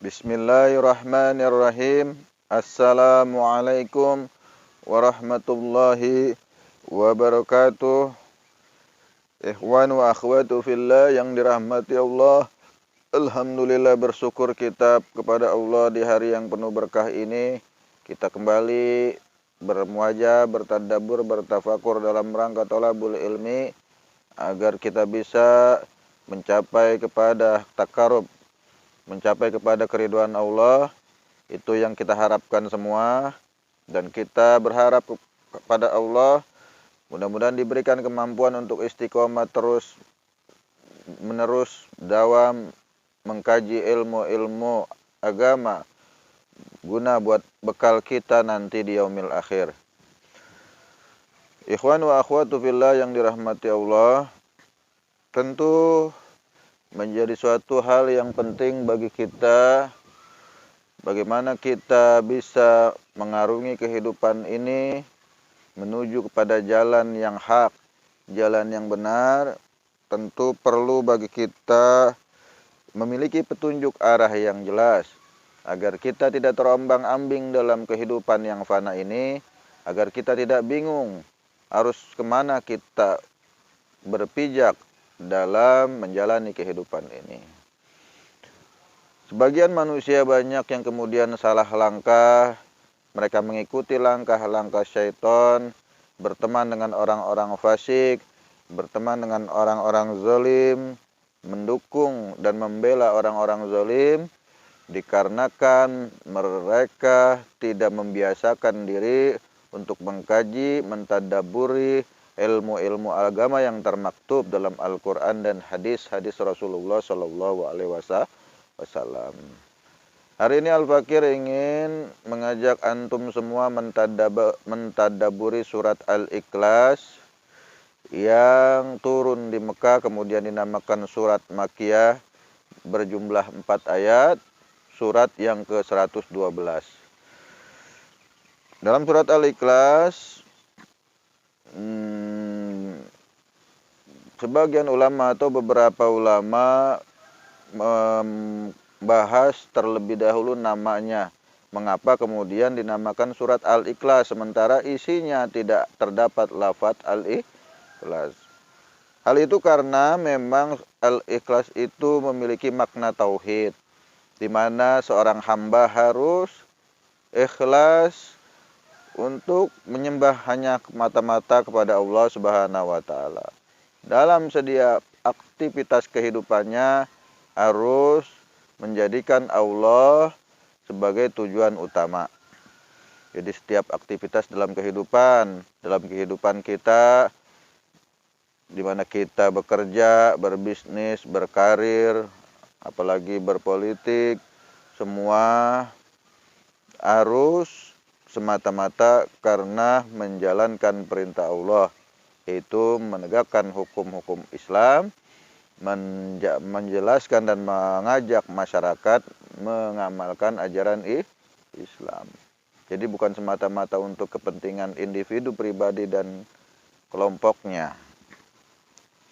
Bismillahirrahmanirrahim. Assalamualaikum warahmatullahi wabarakatuh. Ikhwan wa akhwatu fillah yang dirahmati Allah. Alhamdulillah, bersyukur kita kepada Allah di hari yang penuh berkah ini. Kita kembali bermuajah, bertadabbur, bertafakur dalam rangka thalabul ilmi agar kita bisa mencapai kepada takarub, mencapai kepada keridhaan Allah. Itu yang kita harapkan semua, dan kita berharap kepada Allah mudah-mudahan diberikan kemampuan untuk istiqomah terus menerus dawam mengkaji ilmu-ilmu agama guna buat bekal kita nanti di yaumil akhir. Ikhwan wa akhwatu fillah yang dirahmati Allah, tentu menjadi suatu hal yang penting bagi kita bagaimana kita bisa mengarungi kehidupan ini menuju kepada jalan yang hak, jalan yang benar. Tentu perlu bagi kita memiliki petunjuk arah yang jelas agar kita tidak terombang-ambing dalam kehidupan yang fana ini, agar kita tidak bingung harus kemana kita berpijak dalam menjalani kehidupan ini. Sebagian manusia banyak yang kemudian salah langkah, mereka mengikuti langkah-langkah syaitan, berteman dengan orang-orang fasik, berteman dengan orang-orang zalim, mendukung dan membela orang-orang zalim, dikarenakan mereka tidak membiasakan diri untuk mengkaji, mentadabburi ilmu-ilmu agama yang termaktub dalam Al-Quran dan hadis-hadis Rasulullah Sallallahu Alaihi Wasallam. Hari ini Al-Fakir ingin mengajak antum semua mentadabburi surat Al-Ikhlas yang turun di Mekah, kemudian dinamakan surat Makkiyah, berjumlah 4 ayat, surat yang ke-112. Dalam surat Al-Ikhlas, sebagian ulama atau beberapa ulama membahas terlebih dahulu namanya. Mengapa kemudian dinamakan surat Al-Ikhlas sementara isinya tidak terdapat lafaz Al-Ikhlas? Hal itu karena memang Al-Ikhlas itu memiliki makna tauhid, di mana seorang hamba harus ikhlas untuk menyembah hanya mata-mata kepada Allah Subhanahu wa taala. Dalam setiap aktivitas kehidupannya harus menjadikan Allah sebagai tujuan utama. Jadi setiap aktivitas dalam kehidupan kita, di mana kita bekerja, berbisnis, berkarir, apalagi berpolitik, semua harus semata-mata karena menjalankan perintah Allah, yaitu menegakkan hukum-hukum Islam, menjelaskan dan mengajak masyarakat mengamalkan ajaran Islam. Jadi bukan semata-mata untuk kepentingan individu pribadi dan kelompoknya.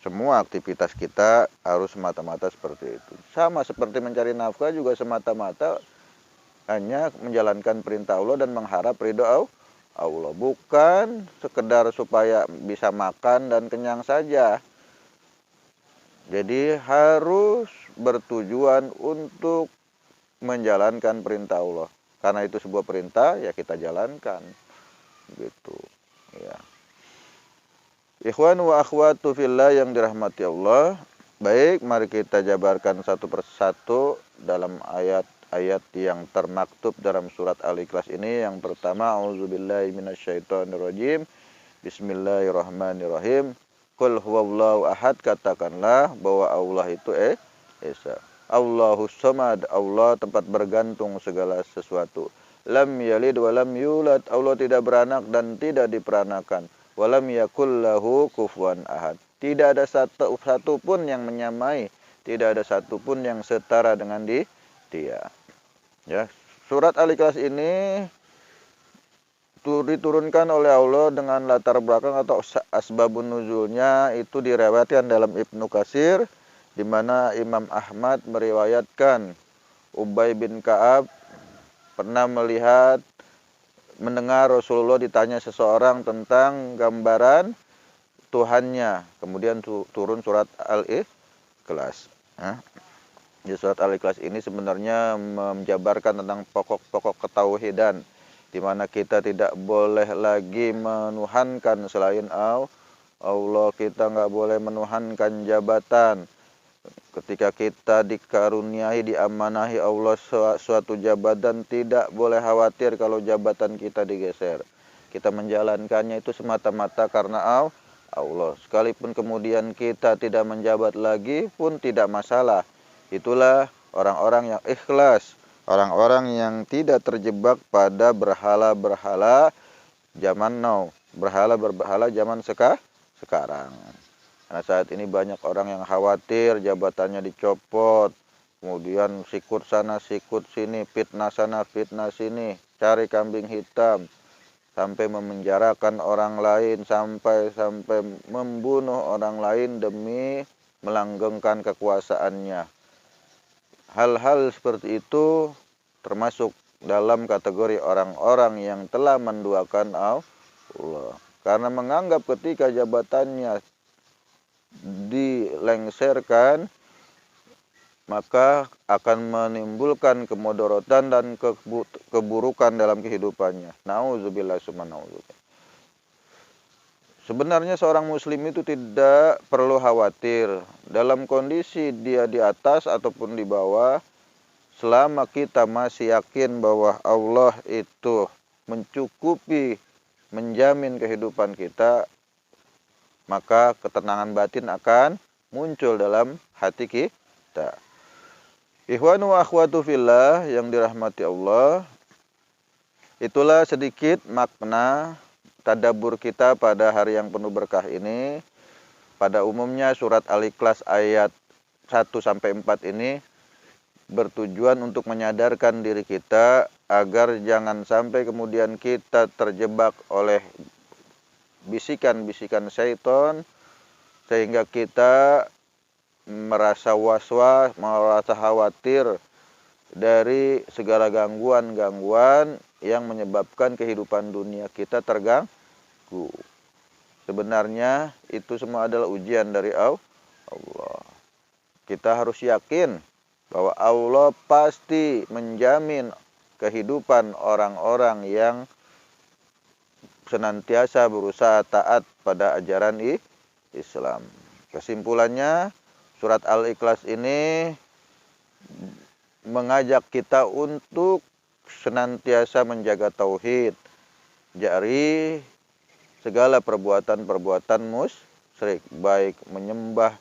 Semua aktivitas kita harus semata-mata seperti itu. Sama seperti mencari nafkah juga semata-mata hanya menjalankan perintah Allah dan mengharap ridho Allah, bukan sekedar supaya bisa makan dan kenyang saja. Jadi harus bertujuan untuk menjalankan perintah Allah. Karena itu sebuah perintah, ya kita jalankan. Gitu. Ya. Ikhwan wa akhwatu fillah yang dirahmati Allah. Baik, mari kita jabarkan satu persatu dalam ayat yang termaktub dalam surat Al-Ikhlas ini. Yang pertama, auzubillahi minasyaitonirrajim. Bismillahirrahmanirrahim. Qul huwallahu ahad, katakanlah bahwa Allah itu Esa. Allahus samad, Allah tempat bergantung segala sesuatu. Lam yalid wa lam yulad, Allah tidak beranak dan tidak diperanakan. Walam yakul lahu kufuwan ahad, tidak ada satu pun yang menyamai, tidak ada satu pun yang setara dengan dia. Ya, surat Al-Ikhlas ini diturunkan oleh Allah dengan latar belakang atau asbabun nuzulnya itu diriwayatkan dalam Ibnu Katsir, di mana Imam Ahmad meriwayatkan Ubay bin Ka'ab pernah mendengar Rasulullah ditanya seseorang tentang gambaran Tuhannya. Kemudian turun surat Al-Ikhlas. Di surat Al-Ikhlas ini sebenarnya menjabarkan tentang pokok-pokok ketauhidan, di mana kita tidak boleh lagi menuhankan selain Allah. Kita nggak boleh menuhankan jabatan. Ketika kita dikaruniai, diamanahi Allah suatu jabatan, tidak boleh khawatir kalau jabatan kita digeser. Kita menjalankannya itu semata-mata karena Allah. Sekalipun kemudian kita tidak menjabat lagi pun tidak masalah. Itulah orang-orang yang ikhlas, orang-orang yang tidak terjebak pada berhala-berhala zaman now, berhala-berhala zaman sekarang. Karena saat ini banyak orang yang khawatir jabatannya dicopot, kemudian sikut sana sikut sini, fitnah sana fitnah sini, cari kambing hitam, sampai memenjarakan orang lain, sampai membunuh orang lain demi melanggengkan kekuasaannya. Hal-hal seperti itu termasuk dalam kategori orang-orang yang telah menduakan Allah, karena menganggap ketika jabatannya dilengserkan maka akan menimbulkan kemudorotan dan keburukan dalam kehidupannya. Nauzubillah summa nauzubillah. Sebenarnya seorang muslim itu tidak perlu khawatir dalam kondisi dia di atas ataupun di bawah, selama kita masih yakin bahwa Allah itu mencukupi, menjamin kehidupan kita, maka ketenangan batin akan muncul dalam hati kita. Ikhwanu wa akhwatu fillah yang dirahmati Allah, itulah sedikit makna tadabbur kita pada hari yang penuh berkah ini. Pada umumnya surat Al-Ikhlas ayat 1-4 ini bertujuan untuk menyadarkan diri kita agar jangan sampai kemudian kita terjebak oleh bisikan-bisikan syaitan sehingga kita merasa was-was, merasa khawatir dari segala gangguan-gangguan yang menyebabkan kehidupan dunia kita terganggu. Sebenarnya itu semua adalah ujian dari Allah. Kita harus yakin bahwa Allah pasti menjamin kehidupan orang-orang yang senantiasa berusaha taat pada ajaran Islam. Kesimpulannya, surat Al-Ikhlas ini mengajak kita untuk senantiasa menjaga tauhid dari segala perbuatan-perbuatan musyrik, baik menyembah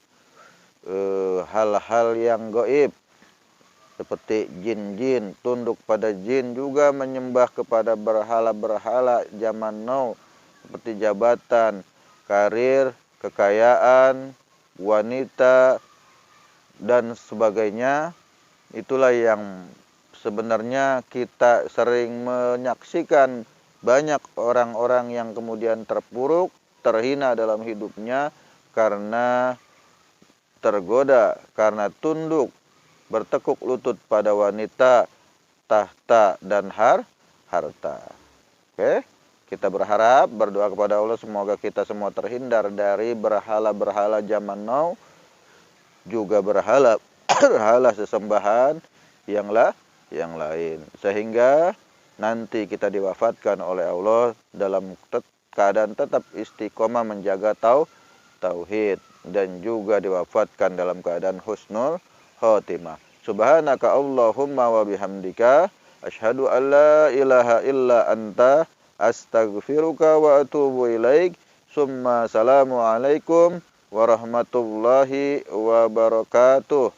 hal-hal yang gaib seperti jin-jin, tunduk pada jin, juga menyembah kepada berhala-berhala zaman now seperti jabatan, karir, kekayaan, wanita, dan sebagainya. Itulah yang sebenarnya kita sering menyaksikan banyak orang-orang yang kemudian terpuruk, terhina dalam hidupnya karena tergoda, karena tunduk, bertekuk lutut pada wanita, tahta, dan harta. Oke, kita berdoa kepada Allah semoga kita semua terhindar dari berhala-berhala zaman now, juga berhala sesembahan yang lain, sehingga nanti kita diwafatkan oleh Allah dalam keadaan tetap istiqomah menjaga tauhid, dan juga diwafatkan dalam keadaan husnul khotimah. Subhanaka Allahumma wa bihamdika asyhadu an la ilaha illa anta astaghfiruka wa atubu ilaik. Summa salamu alaikum warahmatullahi wabarakatuh.